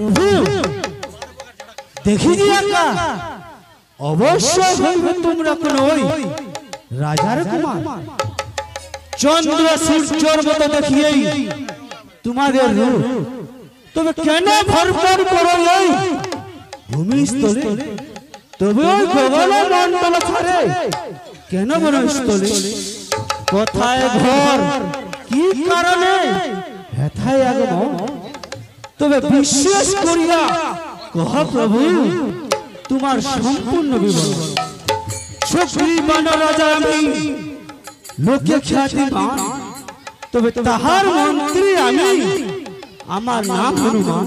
প্রভু দেখি দিয়া অবশ্যই হইবে তোমরা কোন ওই রাজার কুমার। চন্দ্র সূর্যের মতো দেখিয়েই তোমাদের রূপ, তবে কেন ভরপুর করো এই ভূমিস্থলে? তবে ওই গগন মন্ডল ছাড়ে কেন বনস্থলে? কোথায় ঘর, কি কারণে হেথায় আগমন? তবে বিশেষ করিয়া কহ প্রভু তোমার সম্পূর্ণ বিবরণ। সুগ্রীবান রাজা আমি, লোকে খ্যাতিমান, তবে তাহার মন্ত্রী আমি, আমার নাম হনুমান।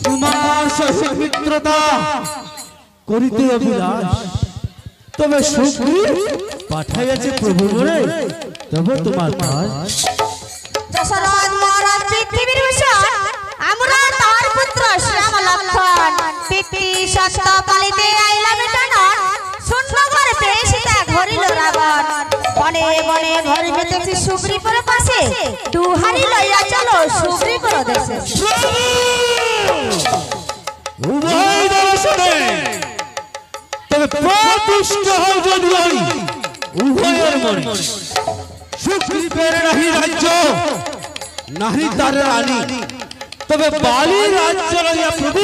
তোমার সহিত মিত্রতা করিতে অভিলাষ, তবে সুগ্রীব পাঠাইয়াছে প্রভু বলে, তবে তোমার কাজ। দশরথ মহারাজ পৃথিবীর ভূষণ, আমরা তার পুত্র শ্যাম লক্ষণ। পিতৃ সত্য পালিতে আইলাম টানন, শূন্য ঘরে পেয়ে সীতা ঘরিল রাবণ। বনে বনে ঘর মেতেছি সুগ্রীবের পাশে, দুহারি লইয়া চলো সুগ্রীবের দেশে। উভয় দর্শনে তবে প্রতিষ্ঠ হও যদি উভয়ের মনে। সুগ্রীবের নাহি রাজ্য, নাহি তার রানী, তবে বালি রাজ্য লইয়া প্রভু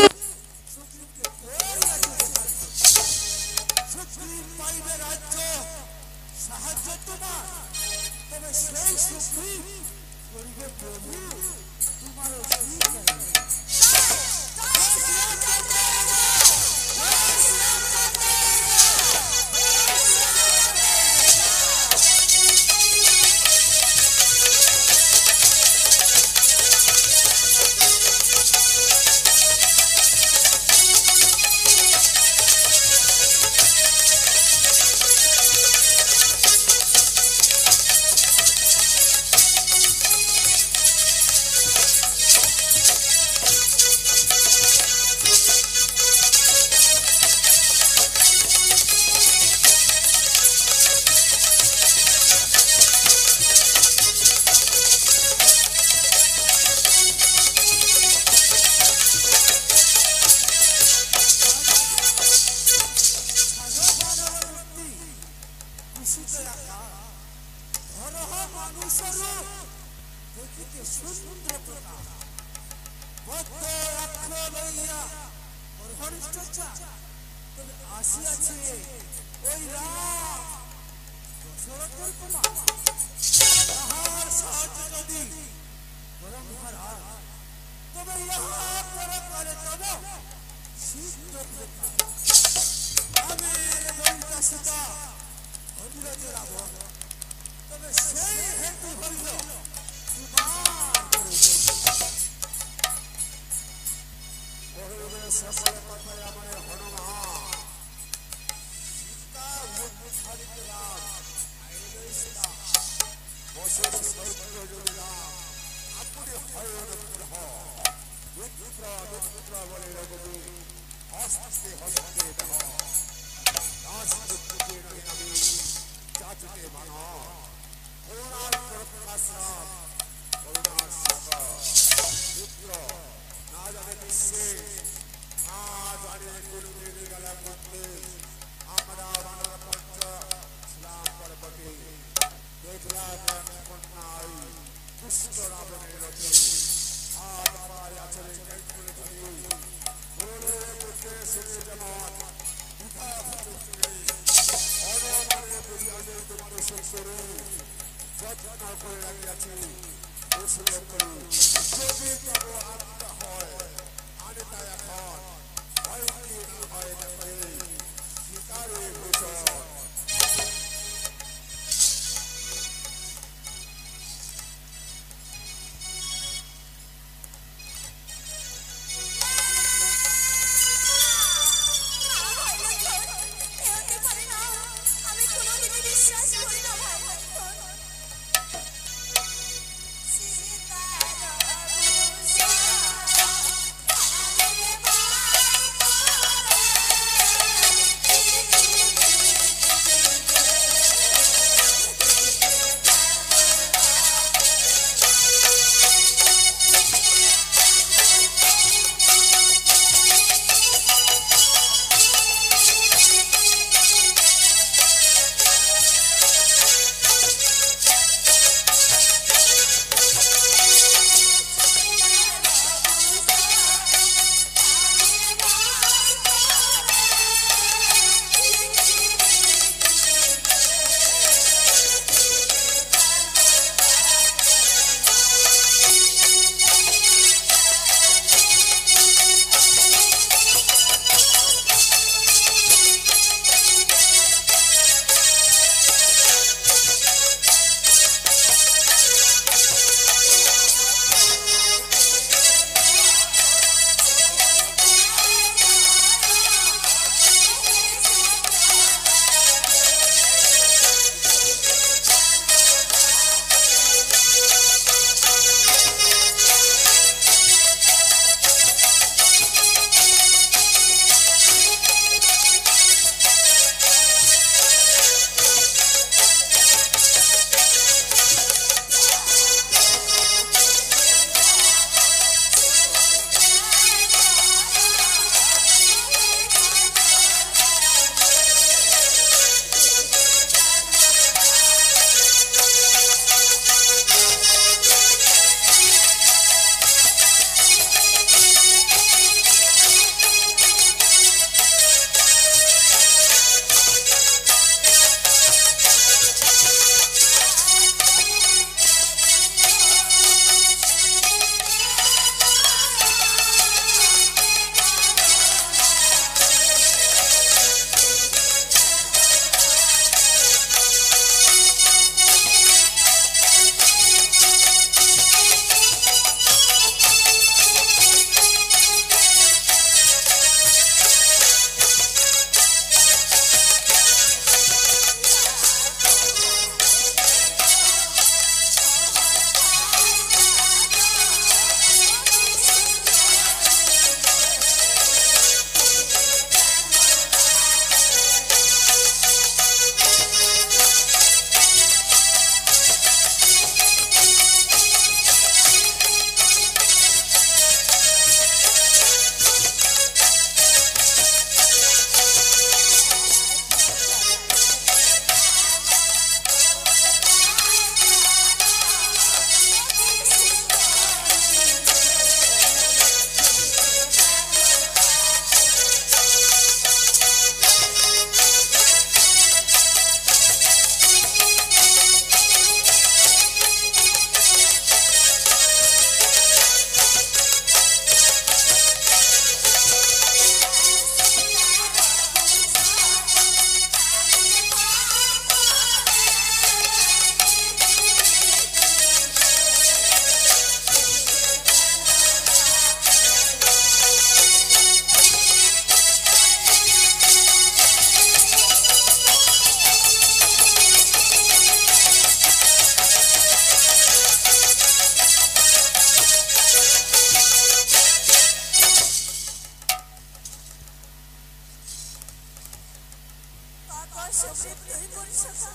সুখী পরিষেবা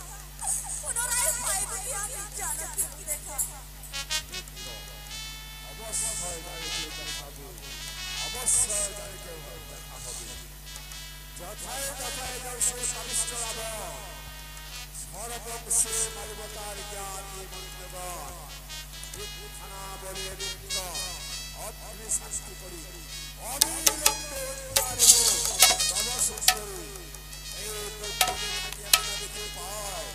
পুনরায় পাইব কি আমি জানকীর দেখা? অবশ্যই জানকীর দেখা হবে, অবশ্যই জানকীর দেখা হবে। যথায় তথায় দর্শে সবিষ্ট রাবণ, সর্বংশে মানবতার জ্ঞান মন্ত্রগণ, খানা বলে মিত্র অগ্নি শাস্তি করি, অবিলম্বে উদ্ধার তব সুন্দরী। এই প্রত্যেকের কাছে আমরা দেখে পাই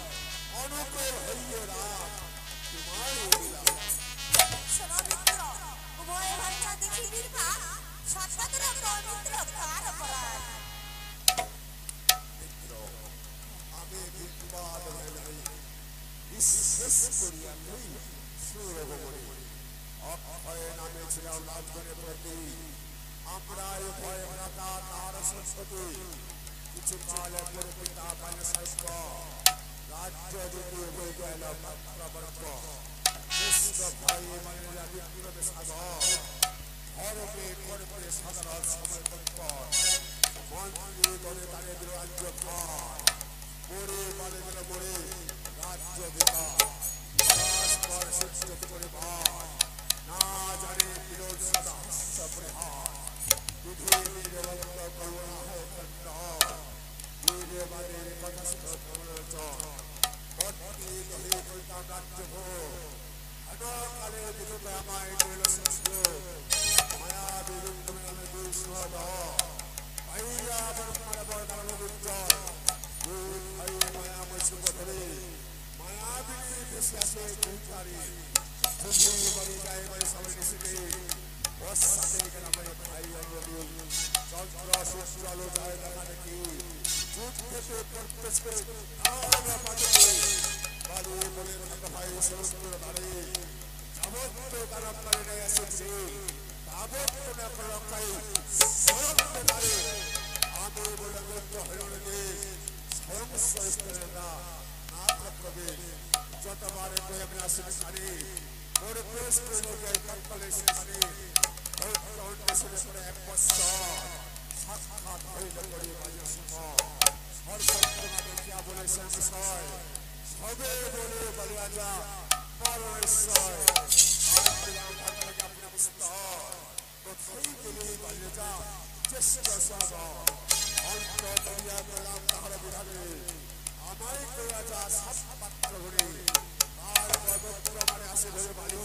অনুকূল হইয়ে রাম তোমার শোনো মিত্র, উভয় ভাষা দেখি নির্বাক সৎসাধুর মিত্র কার অপরাধ? মিত্র আমি বিবাদ হইলাই বিশেষ করিয়া নই সুরভমণি অক্ষয় নামে ছিলাম রাজগণের প্রতি। আমরা ভয় ভ্রাতা তার সংস্কৃতি কিছু কালে পরে পিতা পায় শ্রেষ্ঠ রাজ্য দিতে হয়ে গেল মাত্রাবর্গ শ্রেষ্ঠ ভাই মানেরা বিক্রমে সাগর ধর্মে কর্মে সাধারণ সময় তৎপর মন্ত্রী দলে তাদের রাজ্য ঘর মরে বাড়ে গেল মরে রাজ্য বিকাশ পর শিক্ষিত করে ভাই না জানে বিরোধ সদা হাস্য পরিহার পৃথিবীর রক্ত করুণা হয় কণ্ঠ বীরে বাদে কথাস্থ প্রবচ অতি দহে কইতা রাজ্য ভোগ কালে বিরোধ আমায় কইল শ্রেষ্ঠ মায়া বিরুদ্ধ নামে দুই সদ ভাইয়া বর্মার বর্ণাল উজ্জ্বল দুই ভাই মায়া মৈশুভ ধরে মায়াবিনী ভেসে আসে কুঞ্চারি বুঝি বলি যায় বলে সবাই নিষেধে ওর সাথে গ্রামের ভাই রবি চন্দ্র শ্বশুর আলো যায় দেখা দেখি যুদ্ধে প্রত্যেক করে আমরা পাঠিয়ে বালু বলে থাকা ভাই সমস্ত দাঁড়ে যাবত্য তারা পারে এসেছে তাবত্য না রক্ষাই সরত্ব দাঁড়ে আমি বলে গত্য হরিণে সংস্থা না প্রবেশ যতবারে প্রয়োগে আসে সারি ওর প্রেস প্রয়োগে তৎকালে সেখানে এক বছর সাক্ষাৎ হইল করে বাজে সর্বত্র দেখিয়া বলে সে বিষয় সবে বলে বলে রাজা পরমেশ্বর আপনি পুস্তক কোথায় গেলে বাজে যা চেষ্টা সাগর অন্ত দরিয়া পেলাম তাহার বিধানে আমায় কইয়া যা সাত পাত্র ঘুরে আর পবিত্র মানে আসে ধরে বাড়ি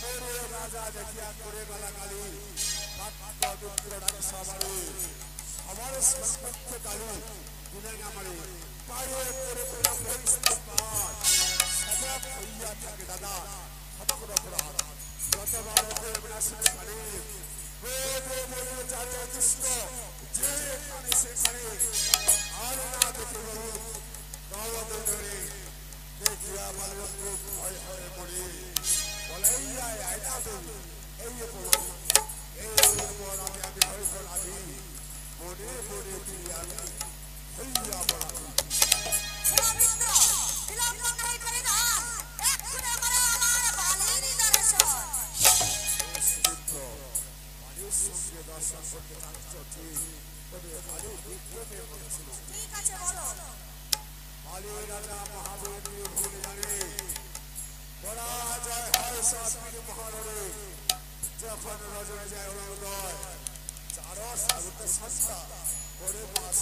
করে রাজা দেখিয়া করে গালাগালি পবিত্র ডাকে সবারে সবার সম্পত্তি কালী দিনে আমারে পায়ে করে পেলাম ভবিষ্যৎ সাজা হইয়া থাকে দাদা হতক অপরাধ যতবার করে আসে পারে চারে দুষ্ট যে খানে সেখানে আর না দেখে বলুন ধরে দেখিয়া বালক ভয় হয়ে পড়ে বলাইয়া আয়না দেবী এই আমি আমি ভয় করাবি মনে মনে তুই আমি হইয়া পড়াবি দর্শন করতে চাচ্ছি তবে ভালো বিক্রমের কথা শুনো। ঠিক আছে বলো। আলী রাজা মহাবীর ভুলে জানে পরাজয় হয় সাত্বিক মহারণে যখন রজনে যায় অরুণোদয় চারস আগুতে সস্তা করে মাস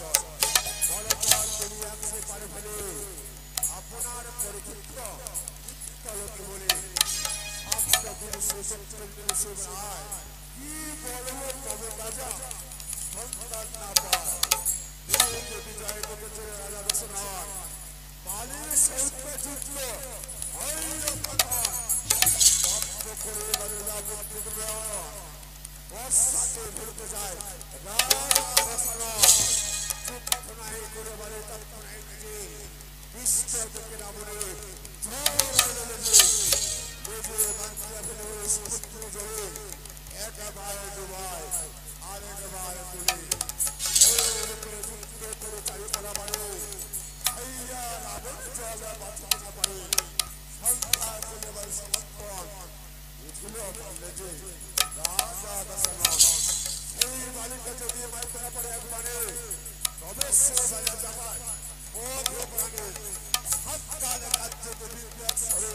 বলপর দুনিয়া সে পারে ফেলে আপনার পরিচিত তলকে বলে আপনার গুরু সুচন্দ্র শিবরায় কি বলবো তবে রাজা সন্তান না পায় বিজয় করেছে রাজা দশরথ বালির সহিত যুদ্ধ হইল প্রধান তত্ত্ব করে রাজা মুক্তির বর্ষাকে ভুলতে যায় রাজা দশরথ যুদ্ধ নাই করে বলে তত্ত্ব নাই নিজে বিশ্ব থেকে রাবণে বুঝে বাঁচিয়া ফেলে পুত্র জলে একবার ডুবায় আরেকবার তুলে যুদ্ধ করে চারি করা মানে হইয়া রাবণ জলে বাঁচাতে না পারে সংখ্যা চলে বলে সমর্পণ বুঝল বললে যে রাজা দশরথ এই বালিকা যদি মাইতে না পারে একবারে তবে সে বাজা যাবার বোধে প্রাণে সৎকাল রাজ্যকে বিপ্লব করে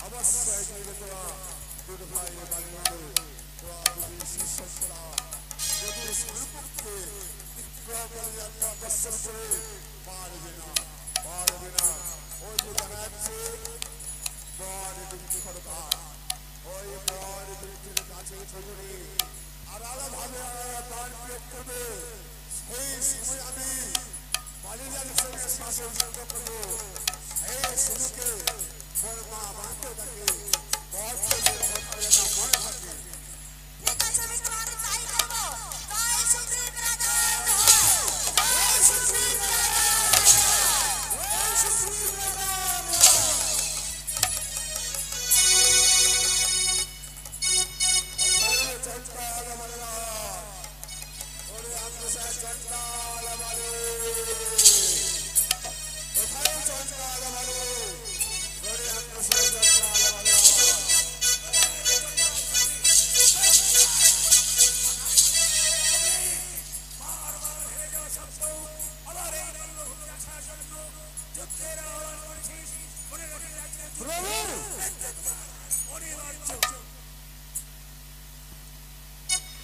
অবশ্যই জীবিতরা দুধ ভাই বাড়িতে তোরা দুধি শিষ্যরা যদি সুরপক্ষে বিক্রম করে দর্শন করে পারবে না ওই যে জানা যাচ্ছে বড় দুটি সরকার ওই বড় দুটির কাছে ছবি আলাদাভাবে প্রাণ প্রয়োগ করবে সেই সময় আমি বালিদার সঙ্গে শাসন করবো সেই শুরুকে বর্মা বাঁধতে থাকে মনে থাকে ঠিক আছে আমি তোমার তাই করবো জয় সুগ্রীব রাজা জয় সুগ্রীব রাজা জয় সুগ্রীব রাজা চঞ্চল বলরা ওরে আকাশে চঞ্চল বলে কোথায় চঞ্চল বলে ওরে আকাশে চঞ্চল বলে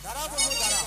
দাঁড়া বলবো দাঁড়া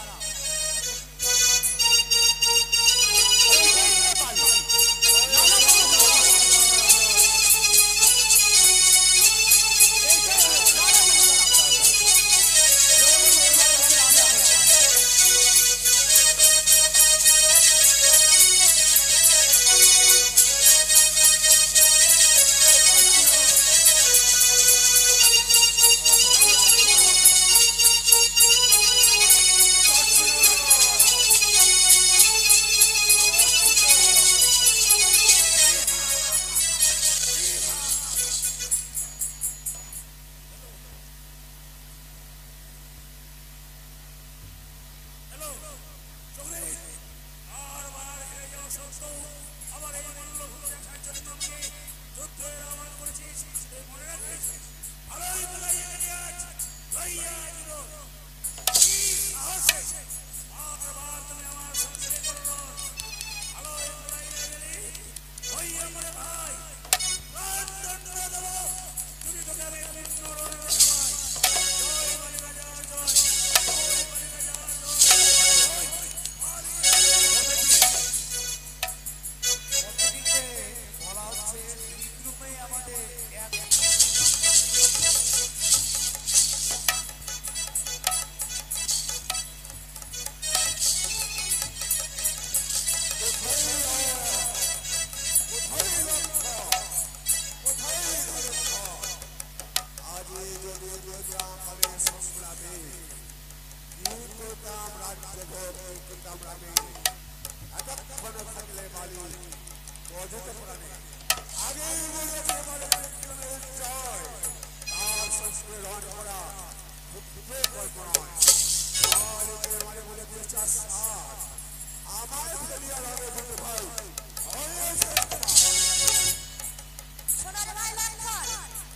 সোনার ভাই লক্ষণ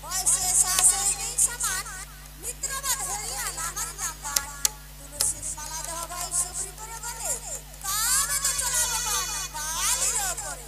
বয়সে শাশুড়ি সমান মিত্রবাদ হইয়া নামার নাম্বার তুলসীর মালা দেওয়া ভাই সুপ্রি করে বলে কামে তো চলাবো বালির ওপরে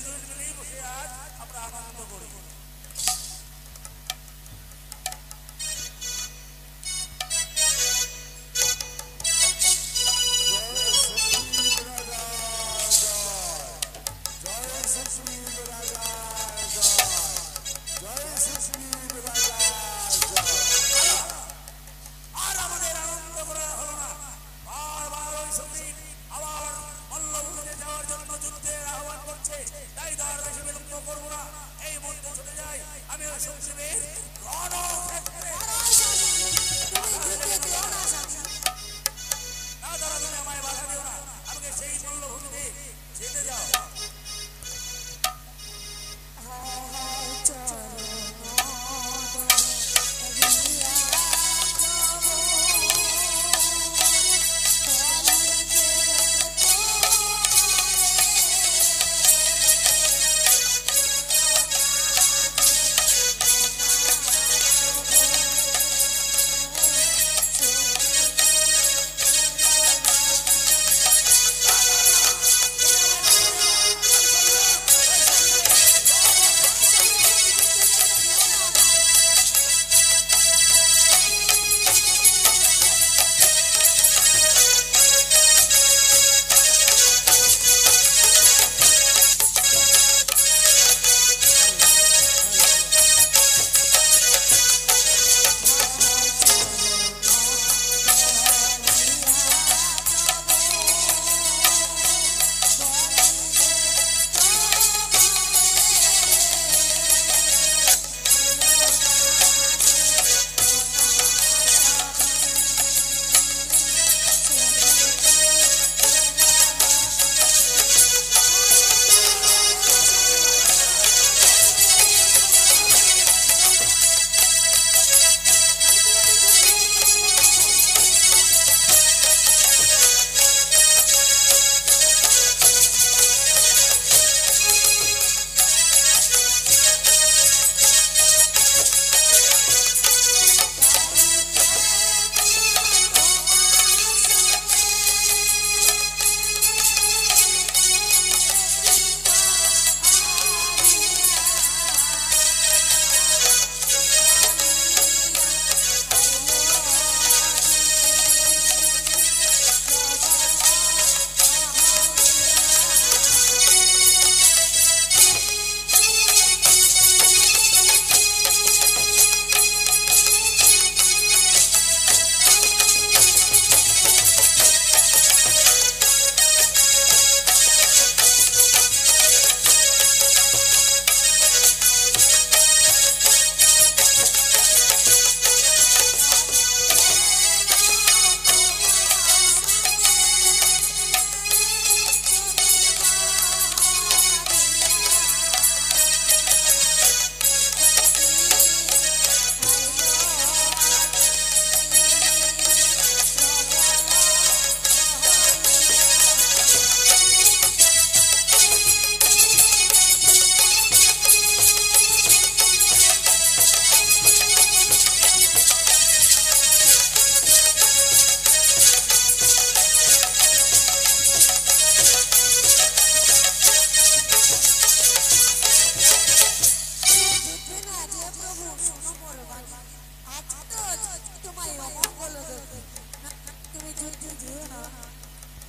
দুজন মিলেই বসে আজ আমরা আনন্দ করি। আর আমাদের আনন্দ করা হলো না, বারবার ওই সঙ্গীত আবার মল্লভূমিতে যাওয়ার জন্য যুদ্ধের আহ্বান করছে। তাই তার বেশি বিলম্ব করবো না, এই মুহূর্তে ছুটে যাই আমি ওই সঙ্গীতের রণক্ষেত্রে। না দাদা, তুমি আমায় বাধা দিও না, আমাকে সেই মল্লভূমিতে যেতে যাও।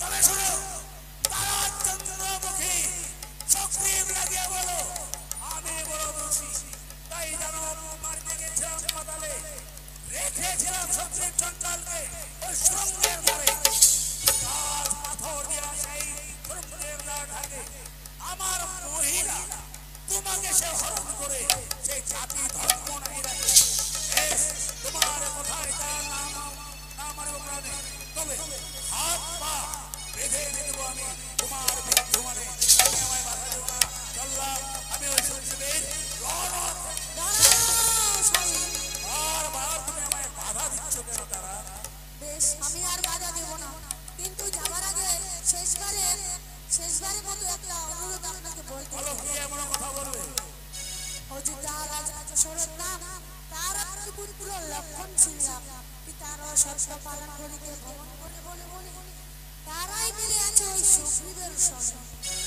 তবে শোনো, তারা চন্দ্রমুখী সক্রিয় লাগিয়ে বলো আমি বড় দোষী। তাই জানো মারতে গেছিলাম পাতালে, রেখেছিলাম সক্রিয় চঞ্চলকে ওই সুরঙ্গের ধারে। গাছ পাথর দেওয়া সেই সুরঙ্গের ধারে আমার মহিলা তোমাকে সে হরণ করে সেই জাতি ধর্ম নাই রাখে। তোমার কোথায় তার নাম আমার প্রাণে, তবে হাত পা বেঁধে দেব আমি তোমার বিদ্যমানে। তুমি আমায় বাধা দেব না, চললাম আমি ওই সঙ্গীতের বারবার তুমি আমায় বাধা দিচ্ছ কেন? তারা বেশ, আমি আর বাধা দেব না, কিন্তু যাবার আগে শেষবারের মতো একটা অনুরোধ আপনাকে বলতে বলো, কি এমন কথা বলবে? অযোধ্যা রাজা যশোরের নাম তার পুত্র লক্ষণ ছিল, পিতার শর্ত পালন করিতে ভ্রমণ করে বলে তারাই মিলে আছে ওই সুগ্রীবের সঙ্গে।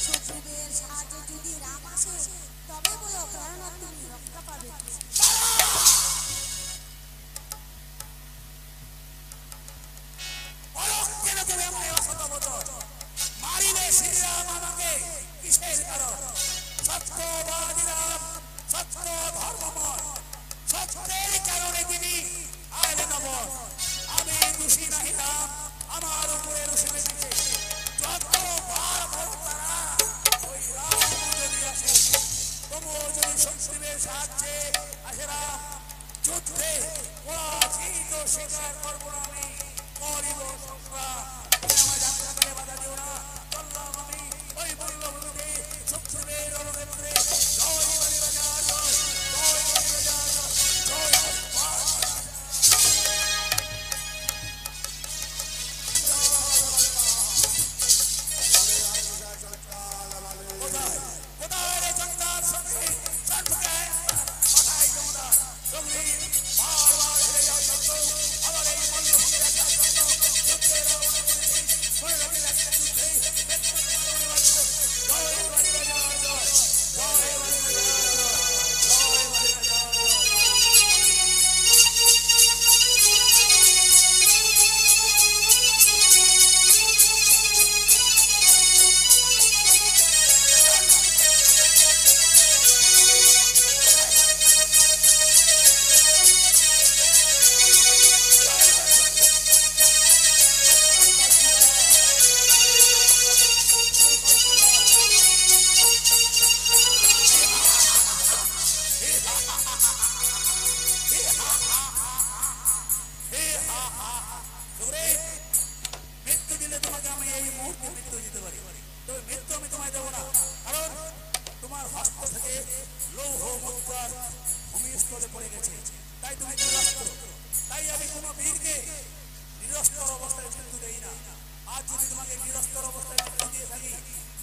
সুগ্রীবের সাহায্যে যদি রাম আসে তবে বলো প্রাণনাথ তুমি রক্ষা পাবে। কেন তুমি আমাকে অসত বচন মারিলে শ্রীরাম আমাকে কিসের কারণ? সত্যবাদী রাম সত্য ধর্মময় সত্যের কারণে তিনি আইলে নব। আমি দোষী নাহি রাম আমার উপরে রুষে বেঁধেছে। যতবার বড় তারা ওই রাম যদি আসে তবুও যদি সুগ্রীবের সাহায্যে আসে রাম যুদ্ধে পরাজিত স্বীকার করবো না আমি করিব সংগ্রাম। তুমি আমার যাত্রাকে বাধা দিও না। বললাম আমি ওই বল্লভকে সুগ্রীবের রণক্ষেত্রে জয় বলি বাজার জয় জয় বলি বাজার জয় জয় কোথায় কোথায় রে জগন্নাথ সঙ্গে সন্মুখে কোথায় তোমরা সুগ্রীব বারবার হেরে যাও সত্ত্বেও আবার এই বল্লভকে রাখার জন্য যুদ্ধের আহ্বান করেছি। মনে রাখি রাখতে যুদ্ধে জয় বলি বাজার জয় জয় বলি বাজার জয় বলি বাজার সুগ্রীব মৃত্যু দিলে তোমাকে আমি এই মুহূর্তে মৃত্যু দিতে পারি, তবে মৃত্যু আমি তোমায় দেবো না। কারণ তোমার হস্ত থেকে লৌহ মুদ্রার ভূমিস্থলে পড়ে গেছে, তাই তুমি নিরস্ত্র। তাই আমি কোনো বীরকে নিরস্ত্র অবস্থায় মৃত্যু দেই না। আজ যদি তোমাকে নিরস্ত্র অবস্থায় মৃত্যু দিয়ে থাকি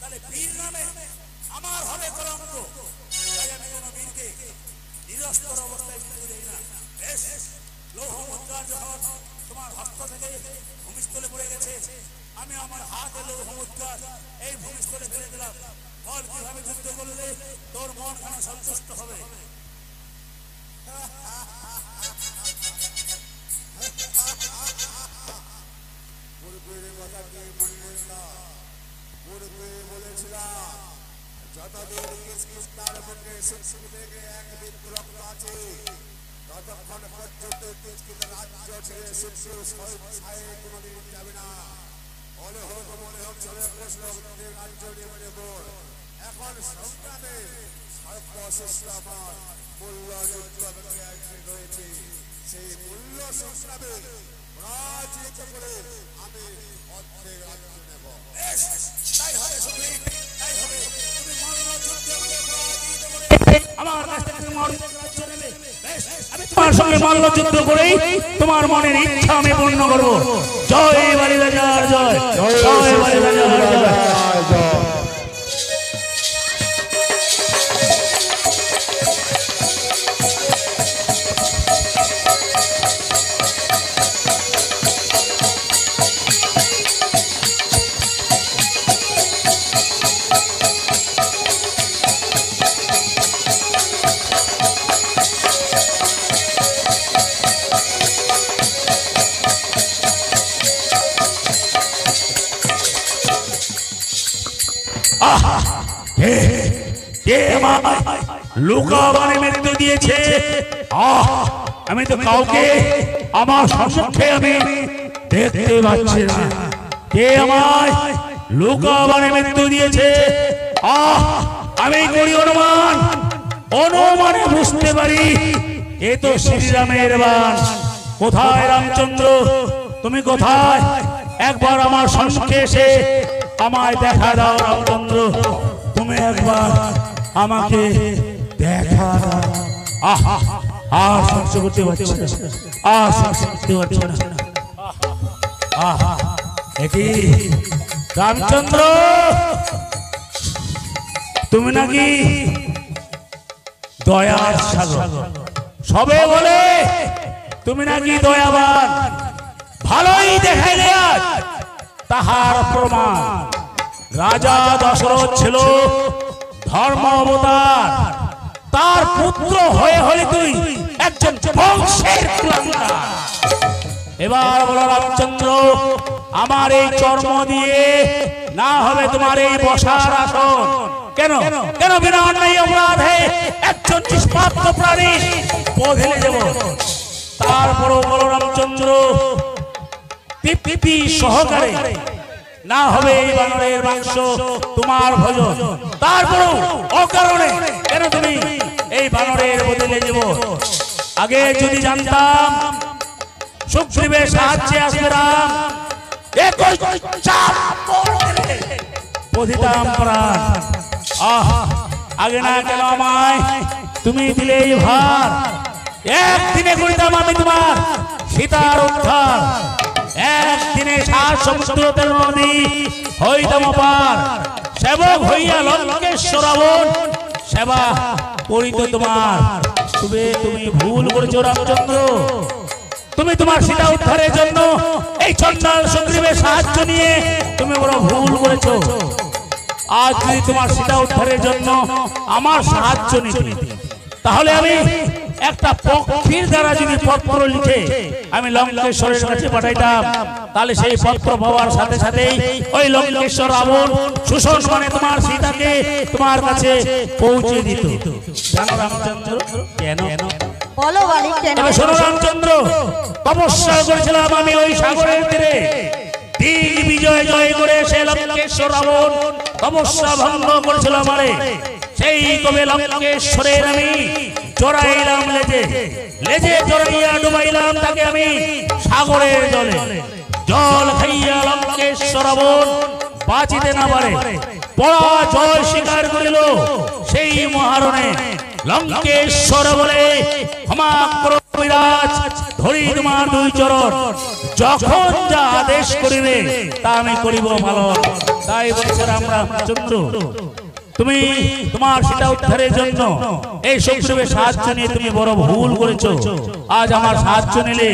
তাহলে বীর নামে আমার হবে কলঙ্ক। তাই আমি কোনো বীরকে নিরস্ত্র অবস্থায় মৃত্যু দেই না। বেশ, লৌহ মুদ্রার যখন তোমার হস্ত থেকে ভূমিস্থলে পড়ে গেছে, আমি আমার হাতে লৌহ মুদ্রার এই ভূমিস্থলে ফেলে দিলাম। বল কিভাবে যুদ্ধ করলে তোর মন খানা সন্তুষ্ট হবে? পূর্বের কথা কি বললেন না? পূর্বে বলেছিলাম যতদিন কিষ্কিন্ধার বুকে সুগ্রীবের এক বিন্দু রক্ত আছে ততক্ষণ পর্যন্ত কিষ্কিন্ধা রাজ্য ছেড়ে সুগ্রীব স্বেচ্ছায় কোনোদিন যাবে না। মনে হোক চলে প্রশ্ন রাজ্য নেবে নেব। এখন সংগ্রামে সর্বশ্রেষ্ঠ আমার মূল্য যুদ্ধ রয়েছে। সেই মূল্য সংগ্রামে পরাজিত করে আমি অর্ধেক রাজ্য নেব। বেশ, তাই হবে সুগ্রীব, তাই হবে। তুমি মল্লযুদ্ধে আমাকে পরাজিত করে আমার কাছ থেকে তুমি অর্ধেক রাজ্য নেবে। বেশ, আমি তোমার সঙ্গে মল্লযুদ্ধ করেই তোমার মনের ইচ্ছা আমি পূর্ণ করব। জয় বলি বাজার জয় জয় বলি বাজার জয়। লুকাবানে মৃত্যু দিয়েছে। আমি তো কাউকে আমার সম্মুখে আমি দেখতে পাচ্ছি না। কে আমায় লুকাবানে মৃত্যু দিয়েছে? আমি করি অনুমান, অনুমানে বুঝতে পারি এ তো শ্রীরামের বাণ। কোথায় রামচন্দ্র, তুমি কোথায়? একবার আমার সম্মুখে এসে আমায় দেখা দাও রামচন্দ্র। তুমি একবার আমাকে দেখা দাও। আর সহ্য করতে পারছি না, আর সহ্য করতে পারছি না। একই রামচন্দ্র, তুমি নাকি দয়ার সাগর, সবে বলে তুমি নাকি দয়াবান। ভালোই দেখাইলে আজ তাহার প্রমাণ। রাজা দশরথ ছিল ধর্ম অবতার, তার পুত্র হয়ে হলি তুই একজন বংশের কুলাঙ্গার। এবার বলো রামচন্দ্র, আমার এই চর্ম দিয়ে না হবে তোমার এই বসার আসন। কেন কেন বিনা অন্যায় অপরাধে একজন নিষ্পাপ প্রাণী বধিলে দেব। তারপরও বলো রামচন্দ্র, তৃপ্তি সহকারে না হবে এই বানরের মাংস তোমার ভোজন। তারপরও অকারণে কেন তুমি এই বানরের বদলে দেব। আগে যদি জানতাম সুগ্রীবের সাহায্যে আসবে রাম, বধিতাম প্রাণ। আগে না কেন আমায় তুমি দিলে এই ভার। একদিনে করিতাম আমি তোমার সীতার উদ্ধার। একদিনে সাত সমুদ্র তেল নদী হইতাম অপার। সেবক হইয়া লঙ্কেশ্বর রাবণ সেবা করিত তোমার। তুমি ভুল করেছো রামচন্দ্র। তুমি তোমার সীতা উদ্ধারের জন্য এই চন্ডাল সুগ্রীবের সাহায্য নিয়ে তুমি বড় ভুল করেছো। আজ যদি তোমার সীতা উদ্ধারের জন্য আমার সাহায্য নিতে, তাহলে আমি একটা পক্ষীর দ্বারা যদি পত্র লিখে আমি লঙ্কেশ্বরের কাছে পাঠাইতাম, তাহলে সেই পত্র পাওয়ার সাথে সাথেই ওই লঙ্কেশ্বর রাবণ সুশোষ মানে তোমার সীতাকে তোমার কাছে পৌঁছে দিত। জানো রামচন্দ্র কেন? বলো বলি কেন? শোনো রামচন্দ্র, তপস্যা করেছিলাম আমি ওই সাগরের তীরে। দিক বিজয় জয় করে সে লঙ্কেশ্বর রাবণ তপস্যা ভঙ্গ করেছিল আমারে। সেই কবে লঙ্কেশ্বরের আমি জড়াইলাম লেজে, লেজে জড়াইয়া ডুবাইলাম তাকে আমি সাগরের জলে। জল খাইয়া লঙ্কেশ্বর রাবণ বাঁচিতে না পারে, পরাজয় স্বীকার করিল সেই মহারণে। লঙ্কেশ্বর বলে ক্ষমা করো বিরাজ, ধরি তোমার দুই চরণ। যখন যা আদেশ করিবে তা আমি করিব পালন। তাই বলছে রামচন্দ্র, তুমি তোমার সীতা উদ্ধারের জন্য এই সুগ্রীবের সাহায্য নিয়ে তুমি বড় ভুল করেছো। আজ আমার সাহায্য নিলে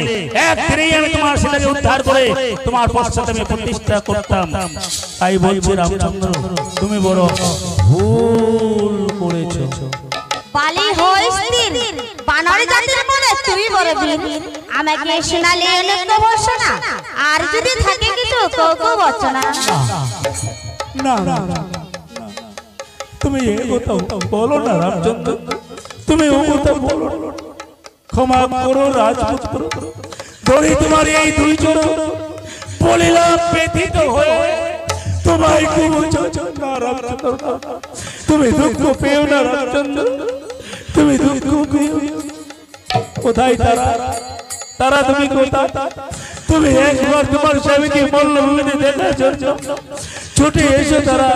একদিনেই আমি তোমার সীতাকে উদ্ধার করে তোমার পশ্চাতে আমি প্রতিষ্ঠা করতাম। তাই বলছি রামচন্দ্র, তুমি বড় ভুল করেছো। বালি হই স্থির, বানর জাতির মনে তুই বড় বীর। আমাকে শোনালে অনেক ভর্সনা, আর যদি থাকে কিছু কৌকৌ বচনা। না না না, তুমি এই কথা বলো না রামচন্দ্র, তুমি ও কথা বলো না। ক্ষমা করো রাজপুত্র, ধরি তোমার এই দুই চরণ। বলিলাম ব্যথিত হয়ে তোমায় না রামচন্দ্র, তুমি দুঃখ পেও না রামচন্দ্র, তুমি দুঃখ পেও। কোথায় তারা? তারা তুমি কোথায়? তুমি একবার তোমার স্বামীকে মল্লভূমিতে দেখার জন্য ছুটে এসো। তারা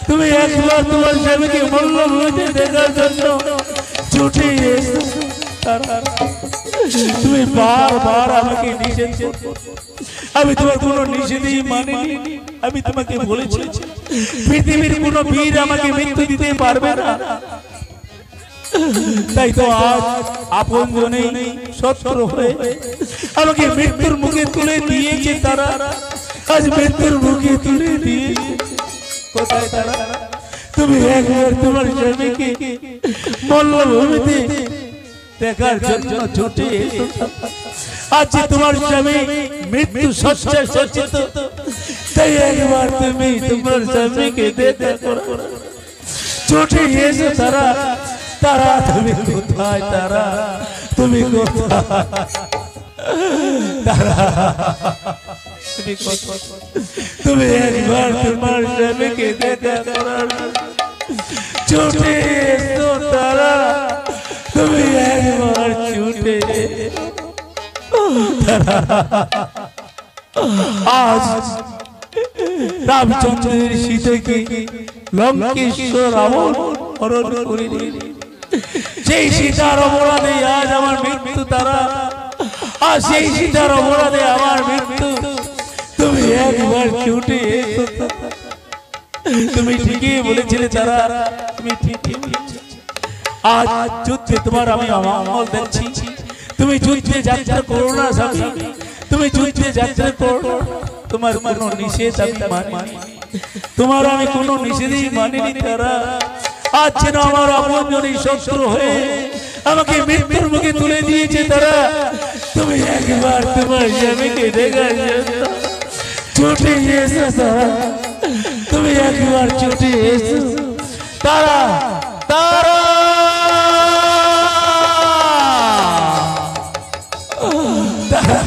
তুমি একবার তোমার স্বামীকে মল্লভূমিতে দেখার জন্য ছুটে এসো। তুমি বারবার আমাকে নিষেধ করছো, আমি তোমার কোনো নিষেধই মানিনি। আমি তোমাকে বলেছি পৃথিবীর কোনো বীর আমাকে মৃত্যু দিতে পারবে না। তাই তো আজ আপন জনেই শত্রু হয়ে আমাকে মৃত্যুর মুখে তুলে দিয়েছে। তারা আজ মৃত্যুর মুখে তুলে দিয়েছে। কোথায় তারা? তুমি একবার তোমার স্বামীকে মল্লভূমিতে দেখার জন্য ছুটে এসো। আজ তোমার স্বামী মৃত্যু শয্যায় সজ্জিত, তাই একবার তুমি তোমার স্বামীকে দেখা করো, ছুটে এসো। তারা তারা তুমি কোথায়? তারা তুমি কোথায়? তারা তুমি কোথায়? তুমি একবার তোমার স্বামীকে দেখা করার ছুটে এসো। তারা তুমি একবার ছুটে। আজ রামচন্দ্রের সীতাকে লঙ্কেশ্বর রাবণ হরণ করিনি। সেই সীতার অপরাধে আজ আমার মৃত্যু। তারা আর সেই সীতার অপরাধে আমার মৃত্যু। তুমি একবার ছুটে এসো। তুমি ঠিকই বলেছিলে তারা, তুমি ঠিকই বলেছিলে। আজ যুদ্ধে তোমার আমি আমল দেখছি। তুমি যুদ্ধে যাত্রা করো না স্বামী, তুমি যুদ্ধে যাত্রা করো। তোমার কোনো নিষেধ আমি মানি। তোমার আমি কোনো নিষেধই মানিনি তারা। আজ যেন আমার আপনজনই শত্রু হয়ে আমাকে মৃত্যুর মুখে তুলে দিয়েছে তারা। তুমি একবার তোমার স্বামীকে দেখা ছুটে এসো তারা, তুমি একবার ছুটে এসো তারা। তারা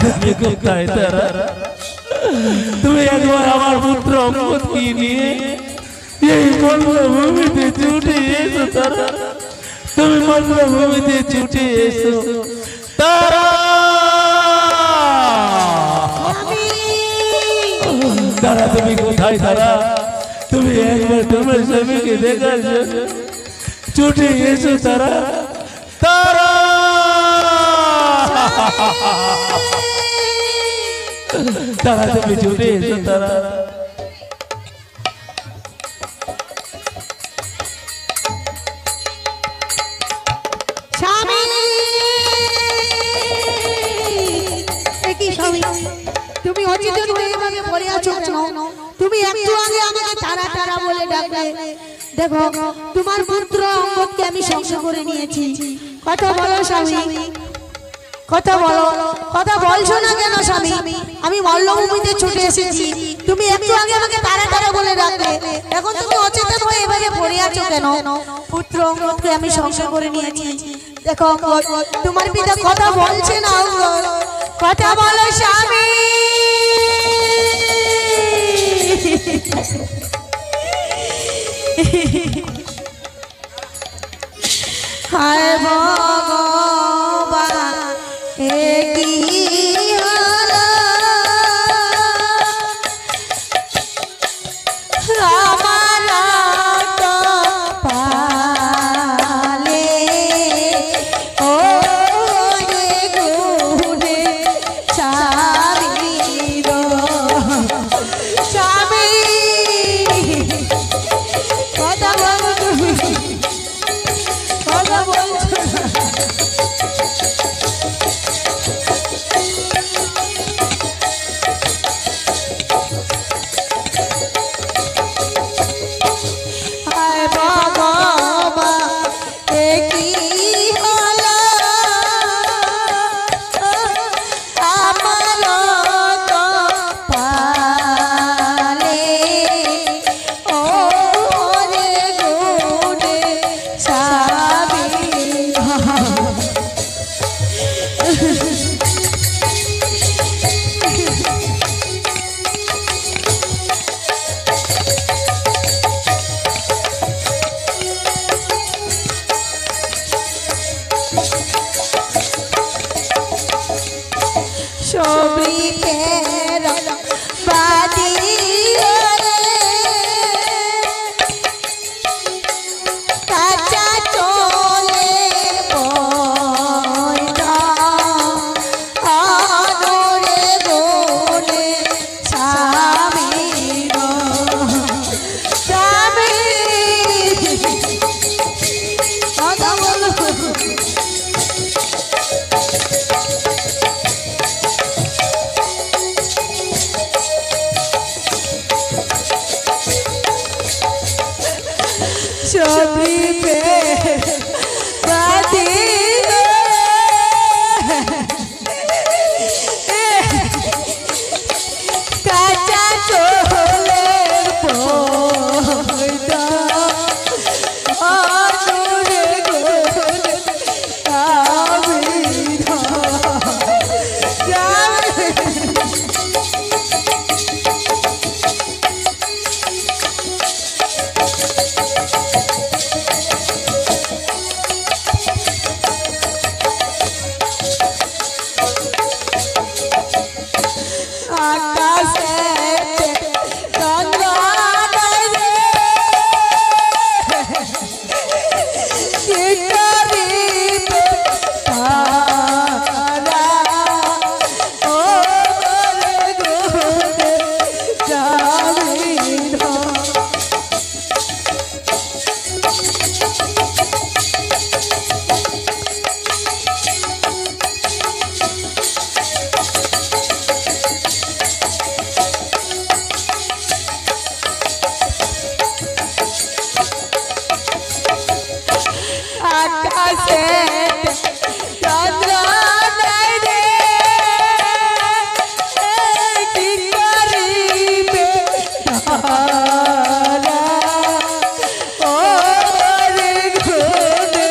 তুমি কোথায় তারা? তুমি একবার আমার পুত্র অঙ্গদকে নিয়ে এই মল্লভূমিতে ছুটে এসো তারা, তুমি মল্লভূমিতে ছুটে এসো তারা। তারা তুমি কোথায় তারা? তুমি একবার তোমার স্বামীকে দেখার জন্য ছুটে এসো তারা। তারা তারা তুমি ছুটে এসো তারা। তুমি অচেতন হয়ে এভাবে পড়ে আছো কেন? তুমি একটু আগে আমাকে তারা তারা বলে ডাকলে। দেখো তোমার পুত্র অঙ্গদকে আমি সংস করে নিয়েছি। কথা বলো স্বামী, কথা বলো। কথা বলছো না কেন স্বামী? আমি মল্লভূমিতে ছুটে এসেছি, তুমি একটু আগে আমাকে তারা তারা বলে ডাকলে। এখন তুমি অচেতন হয়ে এভাবে পড়ে আছো কেন? পুত্র অঙ্গদকে আমি সংস করে নিয়েছি। দেখো তোমার পিতা কথা বলছে না। অঙ্গদ কথা বলো স্বামী। হায় ভগবান এ কি হলো? আমার কপালে ও রে গুণে চাঁদির স্বামী। কথা বলো তুমি, কথা বলছো না। হায় ভগবান এ কি হলো? আমার কপালে ও রে গুণে চাঁদির। সবরিকের বাদি কাঁচা চলে বইটা আদরে গুণে স্বামী গো স্বামী। কথা বলো। সে চন্দ্র নাই রে কি করিবে তারা ও রে ঘুরে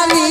আমি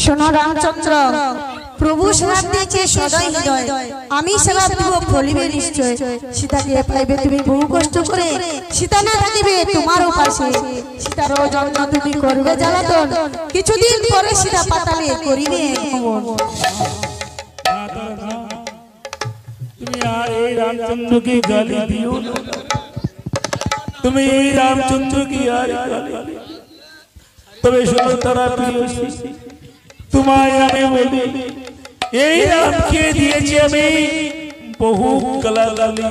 শোনো রামচন্দ্র, প্রভু শ্রাপ দিয়েছে সদয় হৃদয়, আমি শ্রাপ দিব ফলিবে নিশ্চয়। সীতাকে পাইবে তুমি বহু কষ্ট করে, সীতা না থাকিবে তোমারও পাশে। সীতারও জন্য তুমি করবে জ্বালাতন, কিছুদিন পরে সীতা পাতালে করিবে ভ্রমণ। তুমি আর এই রামচন্দ্রকে গালি দিও না, তুমি এই রামচন্দ্রকে আর গালি দিও। তবে শোনো তারা প্রিয় শিশু, তোমায় আমি বলি, এই রামকে দিয়েছি আমি বহু গালাগালি,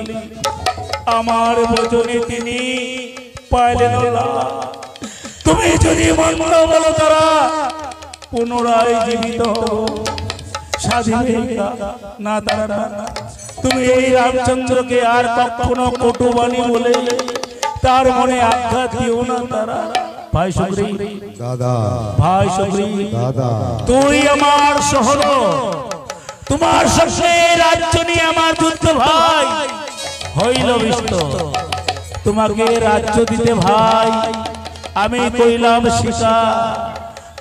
আমার ভোজনে তিনি পাইলেন না। তুমি যদি মন্দ বলো তারা পুনরায় জীবিত স্বাধীন না তারা না। তুমি এই রামচন্দ্রকে আর কখনো কটুবাণী বলে তার মনে আঘাত দিও না তারা। ভাই সুগ্রীব, দাদা, ভাই সুগ্রীব, দাদা, তুই আমার সহর, তোমার সঙ্গে রাজ্য নিয়ে আমার যুদ্ধ ভাই হইল বিষ্ট। তোমাকে রাজ্য দিতে ভাই আমি কইলাম স্বীকার,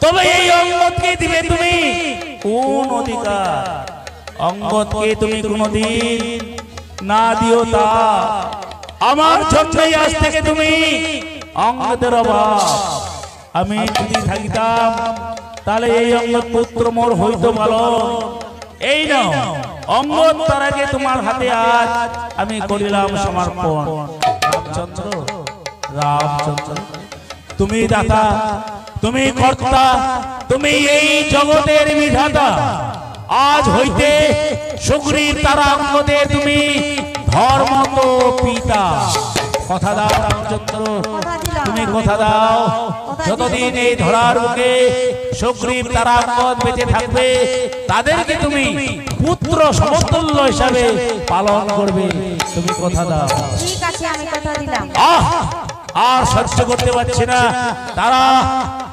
তবে এই অঙ্গদকে দিবে তুমি কোন অধিকার? অঙ্গদকে তুমি কোনদিন না দিও তা আমার জন্যই আজ থেকে তুমি অঙ্গদের অভাব। আমি যদি থাকিতাম তাহলে এই অঙ্গদ পুত্র মোর হইতো ভালো। এই নাও অঙ্গদ তারাকে তোমার হাতে আজ আমি করিলাম সমর্পণ। রামচন্দ্র, রামচন্দ্র, তুমি দাতা, তুমি কর্তা, তুমি এই জগতের বিধাতা। আজ হইতে সুগ্রীব তারা অঙ্গদের তুমি ধর্মত পিতা। কথা দাও রামচন্দ্র, তুমি কথা দাও, যতদিন এই ধরার বুকে সুগ্রীব তারা অঙ্গদ বেঁচে থাকবে তাদেরকে তুমি পুত্র সমতুল্য হিসাবে পালন করবে। তুমি কথা দাও। ঠিক আছে, আমি কথা দিলাম। আর সহ্য করতে পারছি না, তারা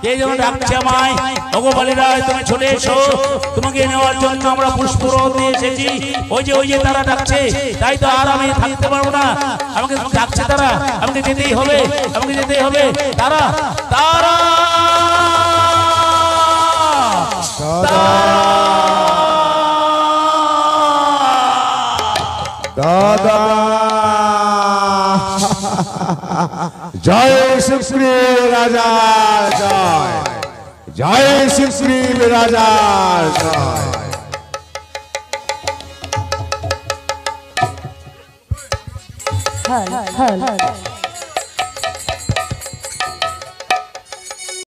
কে যেন ডাকছে আমায়, ভগবালীরা তুমি চলে এসো, তোমাকে নেওয়ার জন্য আমরা পুষ্পরথ নিয়ে এসেছি। ওই যে তারা ডাকছে, তাই তো আর আমি থাকতে পারবো না, আমাকে ডাকছে তারা, আমাকে যেতেই হবে, আমাকে যেতেই হবে। তারা তারা দাদা, জয় সুগ্রীব রাজা জয়, জয় সুগ্রীব রাজা জয়।